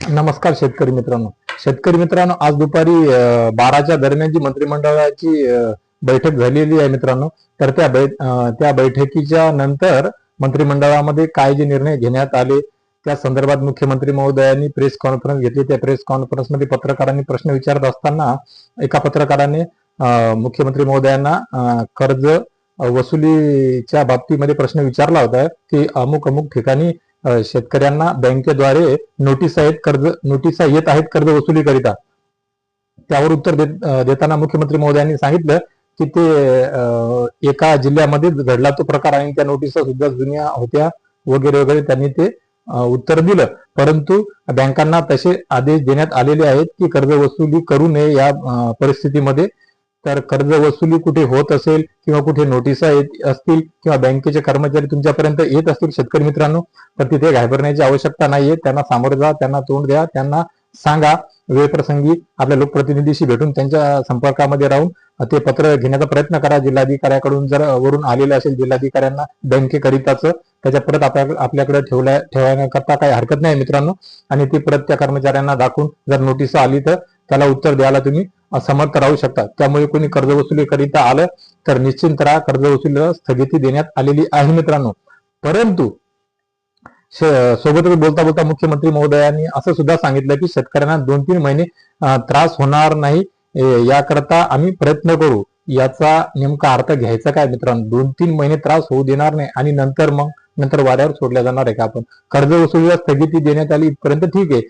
नमस्कार शेतकरी मित्रांनो, आज दुपारी 12च्या दरम्यान जी मंत्रिमंडळाची बैठक झालेली आहे मित्रांनो. तर त्या बैठकीच्या नंतर मंत्रिमंडळामध्ये काय जे निर्णय घेण्यात आले त्या संदर्भात मुख्यमंत्री महोदयांनी प्रेस कॉन्फरन्स घेतली. त्या प्रेस कॉन्फरन्समध्ये पत्रकारांनी प्रश्न विचारत असताना एका पत्रकाराने मुख्यमंत्री महोदयांना कर्ज वसुलीच्या बाबतीमध्ये प्रश्न विचारला होता की अमुक ठिकाणी शेतकऱ्यांना बँकेद्वारे नोटिसा येत आहेत कर्ज वसुलीकरिता. त्यावर उत्तर देताना मुख्यमंत्री महोदयांनी सांगितलं की ते एका जिल्ह्यामध्ये घडला तो प्रकार आणि त्या नोटिसा सुद्धा जुन्या होत्या वगैरे त्यांनी ते उत्तर दिलं. परंतु बँकांना तसे आदेश देण्यात आलेले आहेत की कर्ज वसुली करू नये या परिस्थितीमध्ये. तर कर्ज वसुली कुठे होत असेल किंवा कुठे नोटिसा येत असतील किंवा बँकेचे कर्मचारी तुमच्यापर्यंत येत असतील शेतकरी मित्रांनो, तर तिथे घाबरण्याची आवश्यकता नाहीये. त्यांना सामोरे जा, त्यांना तोंड द्या, त्यांना सांगा. वेळप्रसंगी आपल्या लोकप्रतिनिधीशी भेटून त्यांच्या संपर्कामध्ये राहून ते पत्र घेण्याचा प्रयत्न करा. जिल्हाधिकाऱ्याकडून जर वरून आलेलं असेल जिल्हाधिकाऱ्यांना बँकेकरिताच, त्याच्या परत आपल्याकडे ठेवण्याकरता काही हरकत नाही मित्रांनो. आणि ती परत त्या कर्मचाऱ्यांना दाखवून जर नोटीस आली तर त्याला उत्तर द्यायला तुम्ही असमर्थ राहू शकता. त्यामुळे कोणी कर्ज वसुलीकरिता आलं तर निश्चिंत राहा, कर्ज वसुलीला स्थगिती देण्यात आलेली आहे मित्रांनो. परंतु सोबतच बोलता मुख्यमंत्री महोदयांनी असं सुद्धा सांगितलं की शेतकऱ्यांना 2-3 महिने त्रास होणार नाही याकरता आम्ही प्रयत्न करू. याचा नेमका अर्थ घ्यायचा काय मित्रांनो? 2-3 महिने त्रास होऊ देणार नाही आणि नंतर वाऱ्यावर सोडल्या जाणार आहे का आपण? कर्ज वसुलीला स्थगिती देण्यात आली इथपर्यंत ठीक आहे.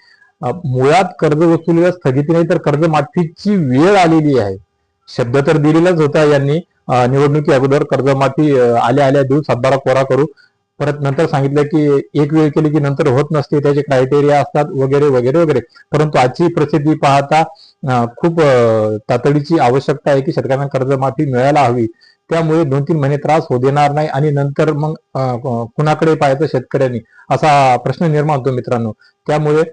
मुळात कर्ज वसुलीला स्थगिती नाही तर कर्जमाफीची वेळ आलेली आहे. शब्द तर दिलेलाच होता यांनी निवडणुकी अगोदर कर्जमाफी आल्या देऊ, सातबारा कोरा करू. परत नंतर सांगितलं की एक वेळ केली की नंतर होत नसते, त्याचे क्रायटेरिया असतात वगैरे. परंतु आजची परिस्थिती पाहता खूप तातडीची आवश्यकता आहे की शेतकऱ्यांना कर्जमाफी मिळायला हवी. त्यामुळे 2-3 महिने त्रास होऊ देणार नाही आणि नंतर मग कुणाकडे पाहायचं शेतकऱ्यांनी असा प्रश्न निर्माण होतो मित्रांनो. त्यामुळे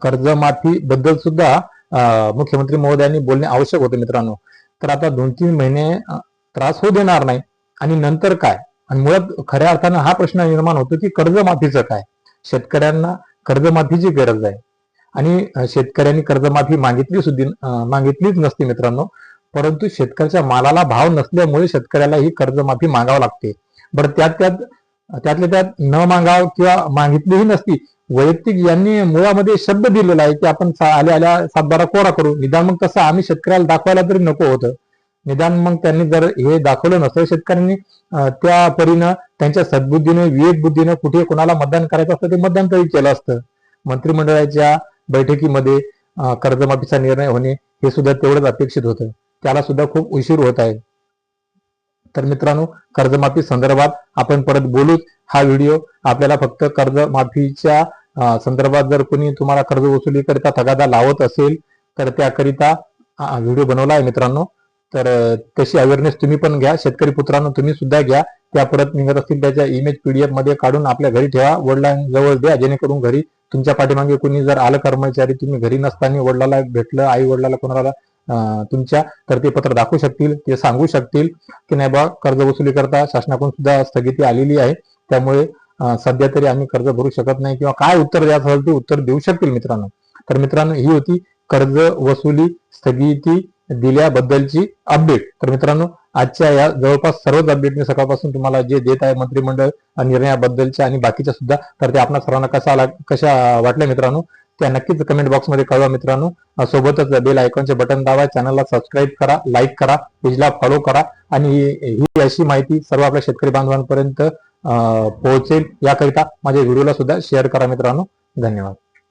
कर्जमाफी बद्दल सुद्धा मुख्यमंत्री महोदयांनी बोलणे आवश्यक होते मित्रांनो. तर आता 2-3 महिने त्रास होऊ देणार नाही आणि नंतर काय? आणि मुळात खऱ्या अर्थानं हा प्रश्न निर्माण होतो की कर्जमाफीचं काय? शेतकऱ्यांना कर्जमाफीची गरज आहे आणि शेतकऱ्यांनी कर्जमाफी मागितलीच नसते मित्रांनो. परंतु शेतकऱ्याच्या मालाला भाव नसल्यामुळे शेतकऱ्याला ही कर्जमाफी मागावं लागते. बरं त्यातल्या त्यात न मागाव किंवा मागितलीही नसती, वैयक्तिक यांनी मुळामध्ये शब्द दिलेला आहे की आपण आल्या सातबारा कोरा करू. निदान मग तसं आम्ही शेतकऱ्याला दाखवायला तरी नको होतं. निदान मग त्यांनी जर हे दाखवलं नसतं शेतकऱ्यांनी त्या परीनं त्यांच्या सद्बुद्धीने विवेक बुद्धीने कुठे कोणाला मतदान करायचं असतं ते मतदान तरी केलं असतं. मंत्रिमंडळाच्या बैठकीमध्ये कर्जमाफीचा निर्णय होणे हे सुद्धा तेवढंच अपेक्षित होतं. त्याला सुद्धा खूप उशीर होत आहे. तर मित्रांनो, कर्जमाफी संदर्भात आपण परत बोलूच. हा व्हिडिओ आपल्याला फक्त कर्जमाफीच्या संदर्भात जर कोणी तुम्हाला कर्ज वसुलीकरिता तगादा लावत असेल तर त्याकरिता व्हिडिओ बनवला आहे मित्रांनो. तर तशी अवेअरनेस तुम्ही पण घ्या. शेतकरी पुत्रांनो, तुम्ही सुद्धा घ्या. त्या परत निघत असतील त्याच्या इमेज PDF मध्ये काढून आपल्या घरी ठेवा, वडिलांजवळ द्या, जेणेकरून घरी तुमच्या पाठीमागे कोणी जर आलं कर्मचारी, तुम्ही घरी नसताना वडिलाला भेटलं, आई वडिलाला कोणाला तुमच्या, तर ते पत्र दाखवू शकतील, ते सांगू शकतील की नाही बा कर्ज वसुली करता शासनाकडून सुद्धा स्थगिती आलेली आहे, त्यामुळे सध्या तरी आम्ही कर्ज भरू शकत नाही किंवा काय उत्तर द्यायचं असेल ते उत्तर देऊ शकतील मित्रांनो. तर मित्रांनो, ही होती कर्ज वसुली स्थगिती दिल्याबद्दलची अपडेट. तर मित्रांनो, आजच्या या जवळपास सर्वच अपडेट मी सकाळपासून तुम्हाला जे देत आहे मंत्रिमंडळ निर्णयाबद्दलच्या आणि बाकीच्या सुद्धा, तर ते आपल्या सर्वांना कशा वाटल्या मित्रांनो त्या नक्कीच कमेंट बॉक्समध्ये कळवा मित्रांनो. सोबतच बेल आयकॉनचे बटन दाबा, चॅनलला सबस्क्राईब करा, लाईक करा, पेजला फॉलो करा आणि ही अशी माहिती सर्व आपल्या शेतकरी बांधवांपर्यंत पोहोचेल याकरिता माझ्या व्हिडिओला सुद्धा शेअर करा मित्रांनो. धन्यवाद.